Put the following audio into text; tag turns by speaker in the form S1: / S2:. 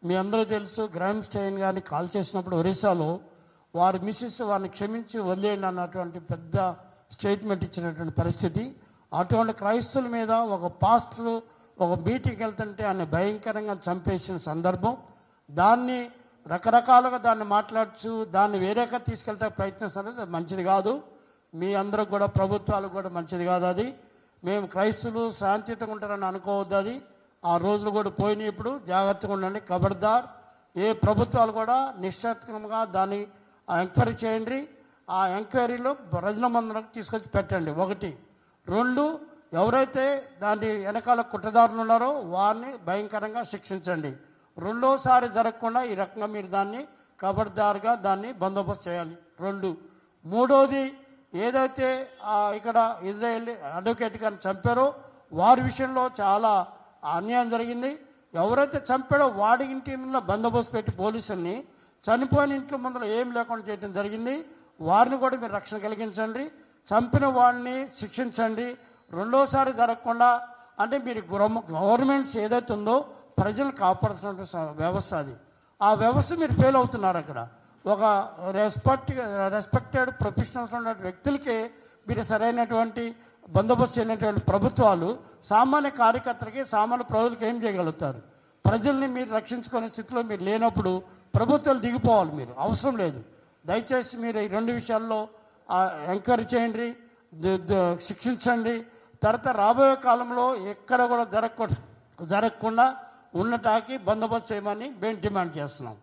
S1: మీ అందరూ తెలుసు, gram stain గారిని కాల్ చేసినప్పుడు ఒరిస్సాలో వారి మిస్సెస్ వారిని క్షమించి వదిలేయండి అన్నటువంటి పెద్ద స్టేట్మెంట్ ఇచ్చినటువంటి పరిస్థితి. అటువంటి క్రైస్తవుల మీద ఒక పాస్టర్ ఒక మీటింగ్కి వెళ్తుంటే ఆయన భయంకరంగా చంపేసిన సందర్భం. దాన్ని రకరకాలుగా దాన్ని మాట్లాడచ్చు, దాన్ని వేరేగా తీసుకెళ్తే ప్రయత్నిస్తున్నది మంచిది కాదు. మీ అందరూ కూడా, ప్రభుత్వాలు కూడా మంచిది కాదు అది. మేము క్రైస్తవులు శాంతియుతంగా ఉంటారని అనుకోవద్దు. అది ఆ రోజులు కూడా పోయినాయి. ఇప్పుడు జాగ్రత్తగా ఉండండి, ఖబర్దార్. ఏ ప్రభుత్వాలు కూడా నిశ్చితంగా దాన్ని ఎంక్వైరీ చేయండి. ఆ ఎంక్వైరీలో ప్రజల మందరకు తీసుకొచ్చి పెట్టండి. 1. 2, ఎవరైతే దాన్ని వెనకాల కుట్రదారులు ఉన్నారో వారిని భయంకరంగా శిక్షించండి. రెండోసారి జరగకుండా ఈ రకంగా మీరు దాన్ని ఖబర్దారుగా దాన్ని బందోబస్తు చేయాలి. 2. 3వది, ఏదైతే ఇక్కడ ఇజ్రాయెల్ అడ్వకేట్ గారిని చంపారో వారి విషయంలో చాలా అన్యాయం జరిగింది. ఎవరైతే చంపాడో వాడి ఇంటి ముందు బందోబస్తు పెట్టి పోలీసుల్ని చనిపోయిన ఇంట్లో ముందర ఏం లేకుండా చేయడం జరిగింది. వారిని కూడా మీరు రక్షణ కలిగించండి. చంపిన వాడిని శిక్షించండి. రెండోసారి జరగకుండా, అంటే మీరు గవర్నమెంట్స్ ఏదైతే ఉందో ప్రజలను కాపాడాల్సిన వ్యవస్థ అది. ఆ వ్యవస్థ మీరు ఫెయిల్ అవుతున్నారు. అక్కడ ఒక రెస్పెక్టెడ్ ప్రొఫెషనల్స్ ఉన్న వ్యక్తులకే మీరు సరైనటువంటి బందోబస్తు చేయనటువంటి ప్రభుత్వాలు సామాన్య కార్యకర్తలకి, సామాన్య ప్రజలకు ఏం చేయగలుగుతారు? ప్రజల్ని మీరు రక్షించుకునే స్థితిలో మీరు లేనప్పుడు ప్రభుత్వాలు దిగిపోవాలి. మీరు అవసరం లేదు. దయచేసి మీరు ఈ 2 విషయాల్లో ఎంక్వైరీ చేయండి, శిక్షించండి. తర్వాత రాబోయే కాలంలో ఎక్కడ కూడా జరగకుండా ఉండటానికి బందోబస్తు చేయమని మేము డిమాండ్ చేస్తున్నాం.